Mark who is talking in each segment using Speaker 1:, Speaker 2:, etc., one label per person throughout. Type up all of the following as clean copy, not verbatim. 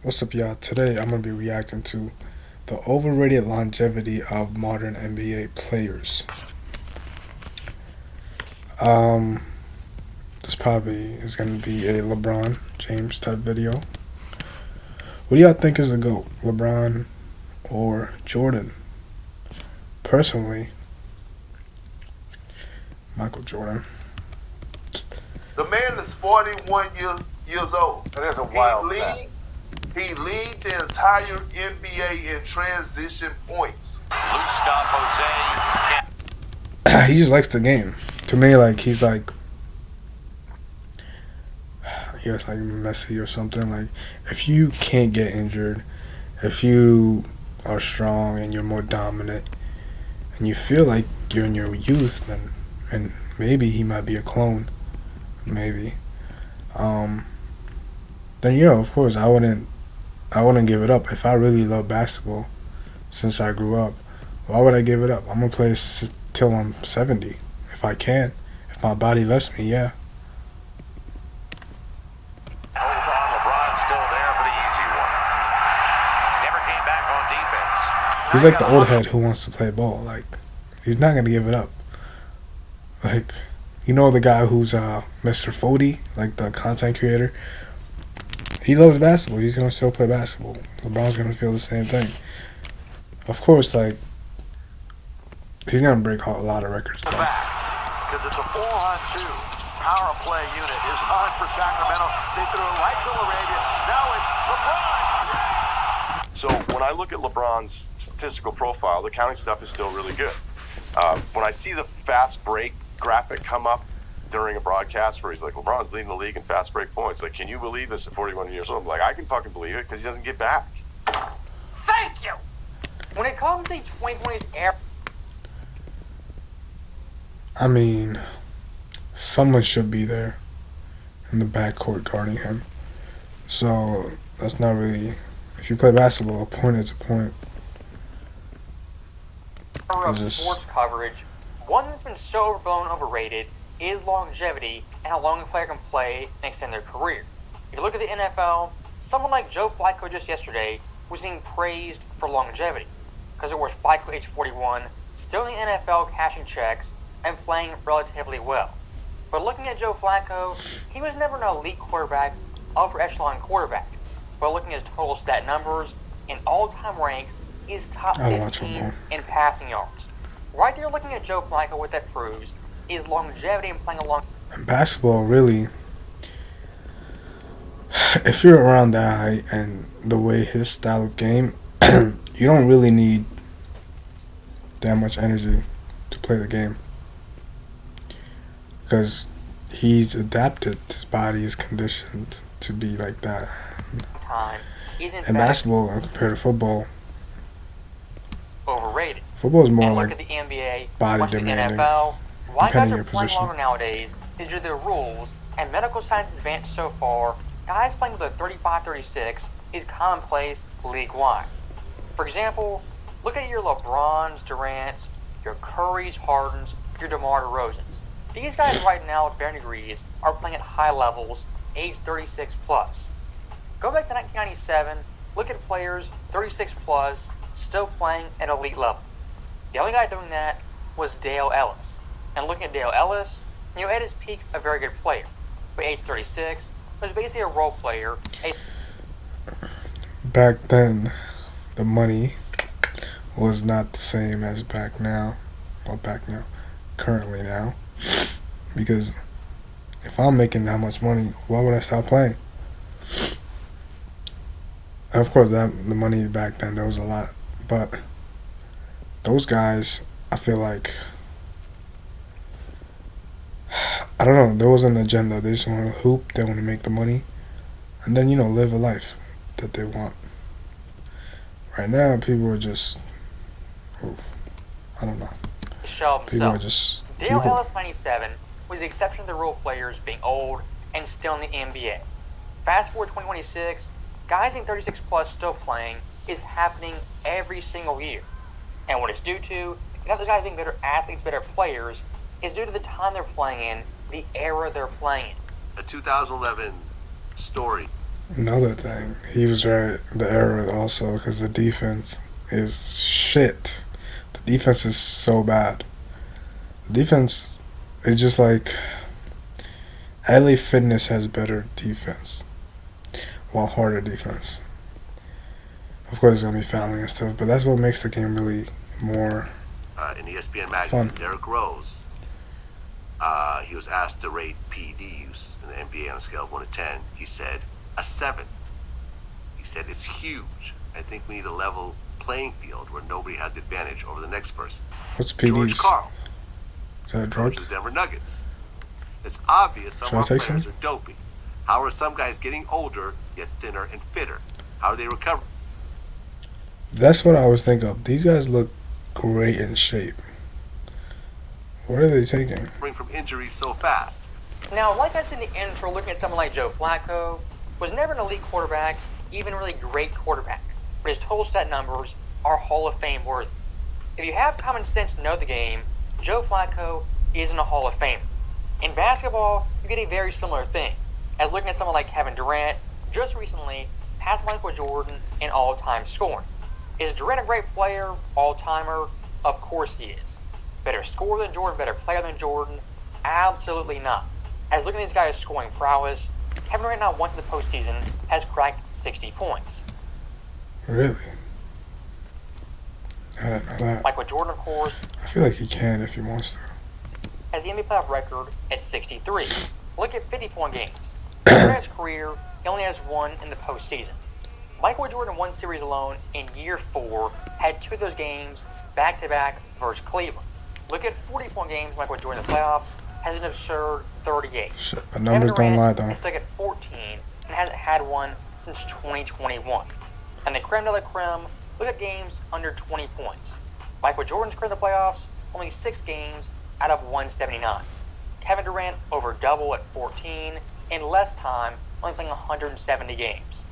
Speaker 1: What's up, y'all? Today I'm gonna be reacting to the overrated longevity of modern NBA players. Um, this probably is gonna be a LeBron James type video. What do y'all think is the GOAT, LeBron or Jordan? Personally, Michael Jordan.
Speaker 2: The man is 41 years old.
Speaker 3: That is a wild
Speaker 2: he
Speaker 3: stat.
Speaker 2: lead, he lead the entire NBA in transition points.
Speaker 3: Loose stop, Jose.
Speaker 1: He just likes the game. To me, like he's like Messi or something. Like if you can't get injured, if you are strong and you're more dominant, and you feel like you're in your youth, then and maybe he might be a clone, maybe. Then of course I wouldn't give it up. If I really love basketball since I grew up, why would I give it up? I'm gonna play till I'm 70 if I can. If my body lets me, yeah.
Speaker 3: Hold on, LeBron's still there for the easy one. Never came back on defense.
Speaker 1: He's like the old head who wants to play ball. Like he's not gonna give it up. Like the guy who's Mr. Fody, like the content creator. He loves basketball. He's gonna still play basketball. LeBron's gonna feel the same thing. Of course, like he's gonna break a lot of records though.
Speaker 3: Because it's a 4-on-2 power play unit is on for Sacramento. They threw it right to Laravia. Now it's LeBron. So when I look at LeBron's statistical profile, the counting stuff is still really good. When I see the fast break graphic come up during a broadcast where he's like, LeBron's leading the league in fast break points. Like, can you believe this at 41 years old? I'm like, I can fucking believe it because he doesn't get back.
Speaker 4: Thank you! When it comes to 2020's air...
Speaker 1: I mean, someone should be there in the backcourt guarding him. So that's not really. If you play basketball, a point is a point.
Speaker 4: of sports coverage, one that's been so overblown and overrated is longevity and how long a player can play and extend their career. If you look at the NFL, someone like Joe Flacco just yesterday was being praised for longevity because it was Flacco age 41, still in the NFL cashing checks and playing relatively well. But looking at Joe Flacco, he was never an elite quarterback, upper echelon quarterback. But looking at his total stat numbers in all-time ranks, he's top 15 in passing yards. Right there looking at Joe Flacco, what that proves is longevity and playing along.
Speaker 1: In basketball, really, if you're around that height and the way his style of game, you don't really need that much energy to play the game. Because he's adapted, his body is conditioned to be like that. In basketball, compared to football,
Speaker 4: overrated.
Speaker 1: Football is more
Speaker 4: and
Speaker 1: like
Speaker 4: look at the NBA,
Speaker 1: body
Speaker 4: the
Speaker 1: demanding,
Speaker 4: NFL, why guys
Speaker 1: depending
Speaker 4: are
Speaker 1: your
Speaker 4: playing
Speaker 1: position.
Speaker 4: longer nowadays is due to the rules and medical science advanced so far. Guys playing with a 35-36 is commonplace league-wide. For example, look at your LeBrons, Durant's, your Curry's, Harden's, your DeMar DeRozan's. These guys right now at varying degrees are playing at high levels, age 36 plus. Go back to 1997, look at players 36 plus, still playing at elite level. The only guy doing that was Dale Ellis. And looking at Dale Ellis, at his peak, a very good player. But age 36, was basically a role player.
Speaker 1: Back then, the money was not the same as back now. Well, currently now. Because if I'm making that much money, why would I stop playing? And of course, the money back then, there was a lot. But those guys, I feel like, I don't know, there was an agenda. They just want to hoop, they want to make the money, and then, live a life that they want. Right now, people are just, I don't know. People are just...
Speaker 4: Dale Ellis 97 was the exception to the role players being old and still in the NBA. Fast forward 2026, guys being 36 plus still playing is happening every single year. And what it's due to, not those guys being better athletes, better players, is due to the time they're playing in, the era they're playing in.
Speaker 3: A 2011 story
Speaker 1: Another thing, he was right. The error also because the defense is shit. The defense is so bad. The defense is just like LA Fitness has better defense, while harder defense. Of course, it's gonna be fouling and stuff, but that's what makes the game really more
Speaker 5: In ESPN
Speaker 1: fun.
Speaker 5: magazine, Derrick Rose, he was asked to rate PED use in the NBA on a scale of 1 to 10. He said a 7. He said it's huge. I think we need a level playing field where nobody has the advantage over the next person.
Speaker 1: What's
Speaker 5: George
Speaker 1: PDs?
Speaker 5: Karl,
Speaker 1: Is that a
Speaker 5: coach
Speaker 1: drug?
Speaker 5: of the Denver Nuggets. It's obvious some
Speaker 1: Should I
Speaker 5: of our
Speaker 1: take
Speaker 5: players
Speaker 1: some?
Speaker 5: are doping. How are some guys getting older yet thinner and fitter? How are they recovering
Speaker 1: That's what I was thinking of. These guys look great in shape. What are they taking?
Speaker 5: from injuries so fast?
Speaker 4: Now, like I said in the intro, looking at someone like Joe Flacco, was never an elite quarterback, even a really great quarterback. But his total stat numbers are Hall of Fame worthy. If you have common sense to know the game, Joe Flacco isn't a Hall of Famer. In basketball, you get a very similar thing. As looking at someone like Kevin Durant, just recently passed Michael Jordan in all-time scoring. Is Durant a great player, all-timer? Of course he is. Better scorer than Jordan, better player than Jordan? Absolutely not. As looking at these guys' scoring prowess, Kevin Durant not once in the postseason has cracked 60 points.
Speaker 1: Really? I didn't know that.
Speaker 4: Michael Jordan, of course,
Speaker 1: I feel like he can if he wants to.
Speaker 4: has the NBA playoff record at 63. Look at 50-point games. During his career, he only has one in the postseason. Michael Jordan won series alone in year 4, had 2 of those games back-to-back versus Cleveland. Look at 40-point games Michael Jordan in the playoffs, has an absurd 38.
Speaker 1: Shit, but numbers don't lie though.
Speaker 4: Is stuck at 14 and hasn't had one since 2021. And the creme de la creme, look at games under 20 points. Michael Jordan's career in the playoffs, only 6 games out of 179. Kevin Durant over double at 14 in less time, only playing 170 games.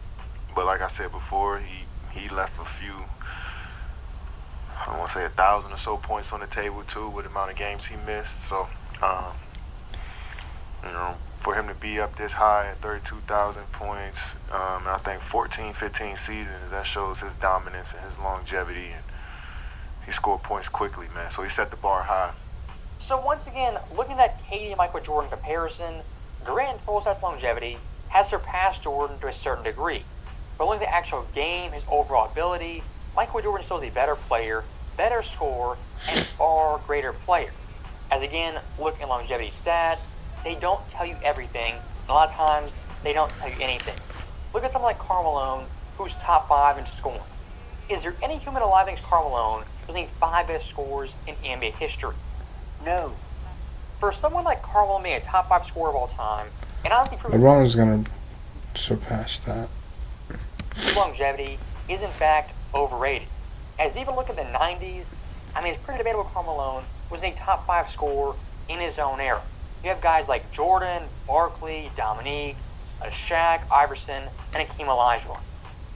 Speaker 6: But like I said before, he left a few, I don't want to say 1,000 or so points on the table too, with the amount of games he missed. So, for him to be up this high at 32,000 points, and I think 14, 15 seasons, that shows his dominance and his longevity. And he scored points quickly, man. So he set the bar high.
Speaker 4: So once again, looking at that KD and Michael Jordan comparison, Durant in total stats longevity has surpassed Jordan to a certain degree. But looking at the actual game, his overall ability, Michael Jordan still is a better player, better scorer, and far greater player. As again, looking at longevity stats, they don't tell you everything, and a lot of times they don't tell you anything. Look at someone like Karl Malone, who's top 5 in scoring. Is there any human alive against Karl Malone who's named 5 best scorers in NBA history? No. For someone like Karl Malone being a top 5 scorer of all time, and honestly
Speaker 1: LeBron is gonna surpass that.
Speaker 4: longevity is in fact overrated. As even look at the 90s, I mean, it's pretty debatable Karl Malone was a top 5 scorer in his own era. You have guys like Jordan, Barkley, Dominique, Shaq, Iverson, and Hakeem Olajuwon.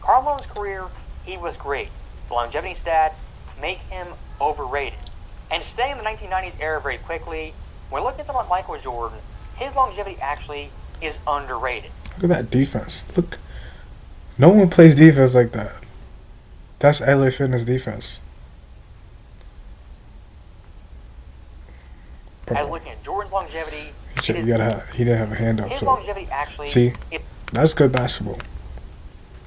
Speaker 4: Karl Malone's career, he was great. The longevity stats make him overrated. And staying in the 1990s era very quickly, when looking at someone like Michael Jordan, his longevity actually is underrated.
Speaker 1: Look at that defense. Look, no one plays defense like that. That's LA Fitness defense. Bro,
Speaker 4: As looking at Jordan's longevity,
Speaker 1: he didn't have a hand up.
Speaker 4: his
Speaker 1: So
Speaker 4: longevity actually
Speaker 1: see,
Speaker 4: is
Speaker 1: that's good basketball.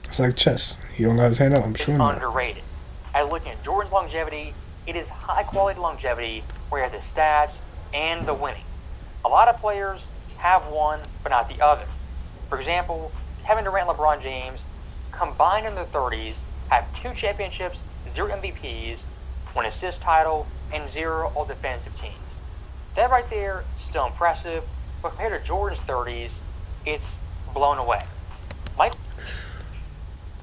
Speaker 1: It's like chess. He don't got his hand up. I'm showing that.
Speaker 4: underrated. As looking at Jordan's longevity, it is high quality longevity where he has the stats and the winning. A lot of players have one, but not the other. For example, Kevin Durant and LeBron James, combined in their 30s, have 2 championships, 0 MVPs, 1 assist title, and 0 all-defensive teams. That right there is still impressive, but compared to Jordan's 30s, it's blown away. Michael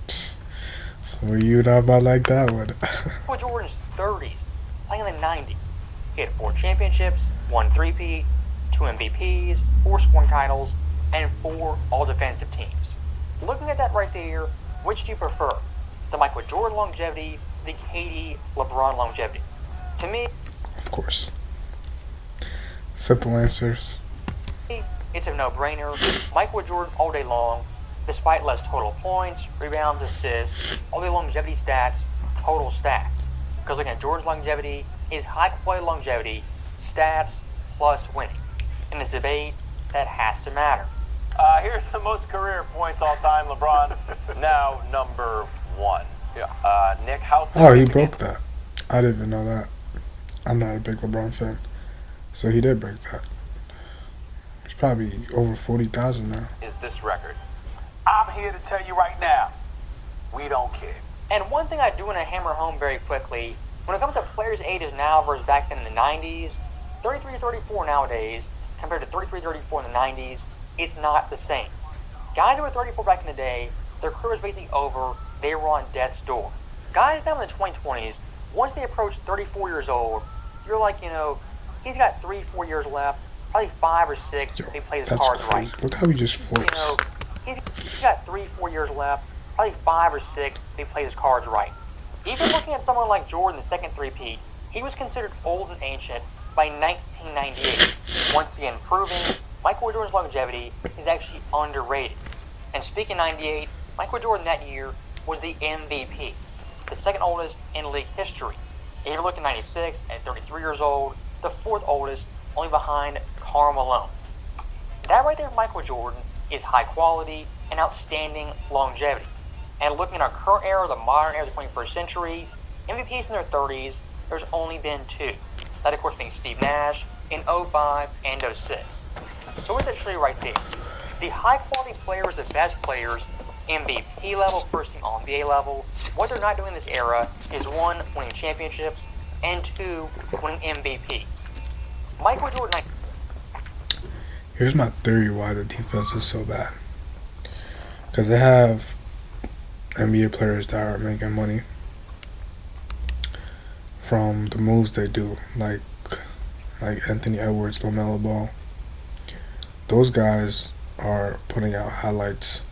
Speaker 1: So you not about like that one.
Speaker 4: Jordan's 30s, playing in the 90s. He had 4 championships, 1 3-peat, 2 MVPs, 4 scoring titles, and 4 all-defensive teams. Looking at that right there, which do you prefer? The Michael Jordan longevity, the KD LeBron longevity? To me,
Speaker 1: Of course. Simple answers.
Speaker 4: it's a no-brainer. Michael Jordan all day long, despite less total points, rebounds, assists, all the longevity stats, total stats. Because looking at Jordan's longevity is high quality longevity, stats plus winning. In this debate, that has to matter.
Speaker 7: Here's the most career points all time, LeBron. Now number 1. Yeah. Nick, how
Speaker 1: Oh, he broke that. I didn't even know that. I'm not a big LeBron fan. So he did break that. It's probably over 40,000 now.
Speaker 7: is this record?
Speaker 8: I'm here to tell you right now, we don't care.
Speaker 4: And one thing I do want to hammer home very quickly, when it comes to players' ages now versus back then in the 90s, 33-34 nowadays compared to 33-34 in the 90s, it's not the same. Guys who were 34 back in the day, their career was basically over. They were on death's door. Guys now in the 2020s, once they approach 34 years old, you're like, he's got 3-4 years left, probably 5 or 6 if he plays his cards
Speaker 1: crazy.
Speaker 4: right.
Speaker 1: Look how he just flips.
Speaker 4: He's got 3-4 years left, probably 5 or 6 if he plays his cards right. Even looking at someone like Jordan, the second three-peat, he was considered old and ancient by 1998. Once again, proving Michael Jordan's longevity is actually underrated. And speaking of 98, Michael Jordan that year was the MVP, the second oldest in league history. If you look at 96 at 33 years old, the fourth oldest, only behind Karl Malone. That right there, Michael Jordan, is high quality and outstanding longevity. And looking at our current era, the modern era of the 21st century, MVPs in their 30s, there's only been 2. That, of course, being Steve Nash in 05 and 06. So what does that show you right there? The high-quality players, the best players, MVP level, first-team All-NBA level, what they're not doing in this era is 1, winning championships, and 2, winning MVPs. Michael Jordan...
Speaker 1: Here's my theory why the defense is so bad. Because they have NBA players that are making money from the moves they do, like Anthony Edwards, LaMelo Ball. Those guys are putting out highlights,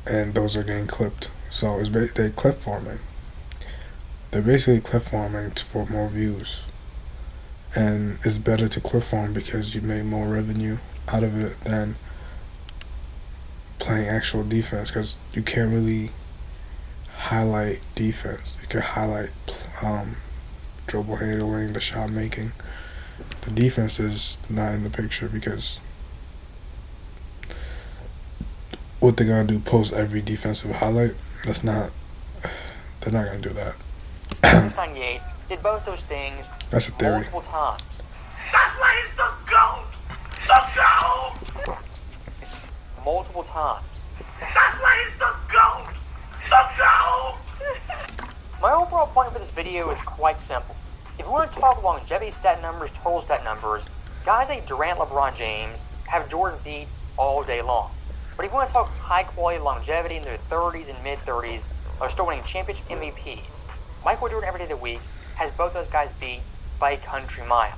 Speaker 1: and those are getting clipped. So they clip farming. They're basically clip farming for more views, and it's better to clip farm because you make more revenue out of it than playing actual defense, because you can't really highlight defense. You can highlight dribble handling, the shot making. The defense is not in the picture because what they're gonna do, post every defensive highlight? They're not gonna do that.
Speaker 4: 98 did both those things
Speaker 1: That's a theory.
Speaker 4: multiple times.
Speaker 8: That's why he's the GOAT! The GOAT!
Speaker 4: Multiple times.
Speaker 8: That's why he's the GOAT! The GOAT!
Speaker 4: My overall point for this video is quite simple. If you want to talk longevity stat numbers, total stat numbers, guys like Durant, LeBron James have Jordan beat all day long. But if you want to talk high quality longevity in their 30s and mid-30s, are still winning championship MVPs, Michael Jordan every day of the week has both those guys beat by a country mile.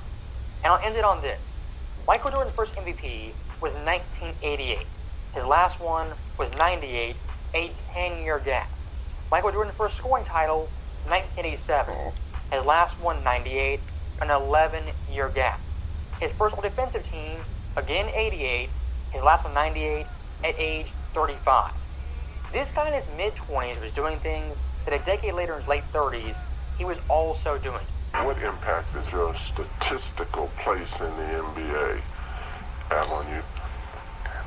Speaker 4: And I'll end it on this. Michael Jordan's first MVP was 1988. His last one was 98, a 10-year gap. Michael Jordan's first scoring title, 1987. His last one, 98, an 11-year gap. His first all-defensive team, again 88. His last one, 98, at age 35. This guy in his mid-20s was doing things that a decade later in his late 30s, he was also doing.
Speaker 2: What impact does your statistical place in the NBA have on you?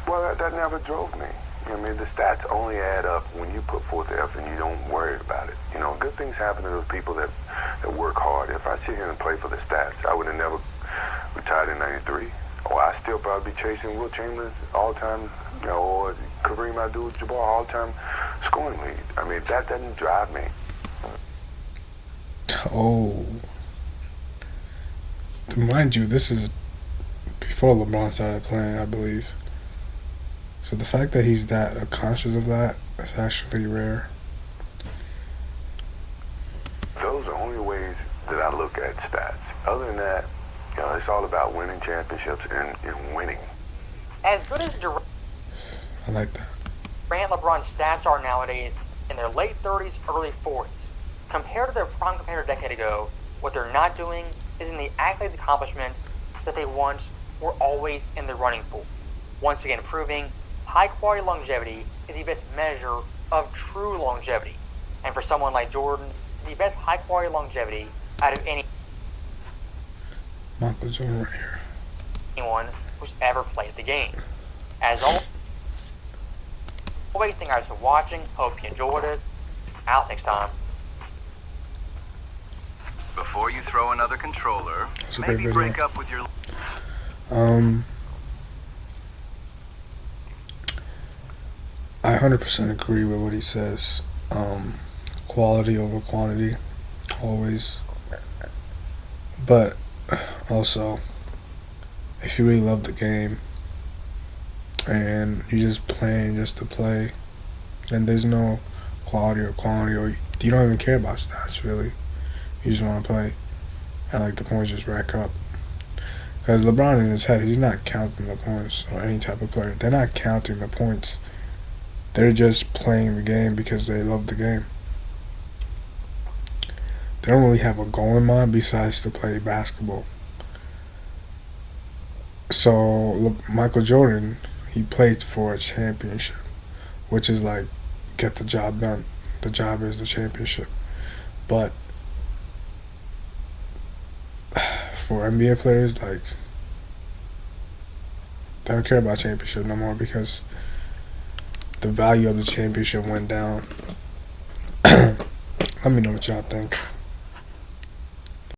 Speaker 9: Well, that never drove me. I mean, the stats only add up when you put forth the effort and you don't worry about it. Good things happen to those people that work hard. If I sit here and play for the stats, I would have never retired in 93. Or I still probably be chasing Will Chamberlain all-time, or Kareem Abdul-Jabbar all-time scoring lead. I mean, that doesn't drive me.
Speaker 1: Oh. To mind you, this is before LeBron started playing, I believe. So the fact that he's that conscious of that is actually rare.
Speaker 9: Those are only ways that I look at stats. Other than that, it's all about winning championships and winning.
Speaker 4: As good as Durant,
Speaker 1: I like that.
Speaker 4: LeBron's stats are nowadays in their late 30s, early 40s, compared to their prime competitor a decade ago, what they're not doing is in the accolades accomplishments that they once were always in the running for. once again proving high-quality longevity is the best measure of true longevity. And for someone like Jordan, the best high-quality longevity out of
Speaker 1: Michael Jordan right here.
Speaker 4: anyone who's ever played the game. As always, thank you guys for watching. Hope you enjoyed it. Alex, next time.
Speaker 10: Before you throw another controller,
Speaker 1: That's a great
Speaker 10: maybe
Speaker 1: video.
Speaker 10: break up with your...
Speaker 1: I 100% agree with what he says. Quality over quantity, always. But also, if you really love the game and you're just playing just to play, then there's no quality or quantity, or you don't even care about stats really. You just want to play, and like the points just rack up. Because LeBron in his head, he's not counting the points, or any type of player. They're not counting the points. They're just playing the game because they love the game. They don't really have a goal in mind besides to play basketball. So Michael Jordan, he played for a championship, which is like get the job done. The job is the championship. But for NBA players, like, they don't care about championship no more because the value of the championship went down. Let me know what y'all think.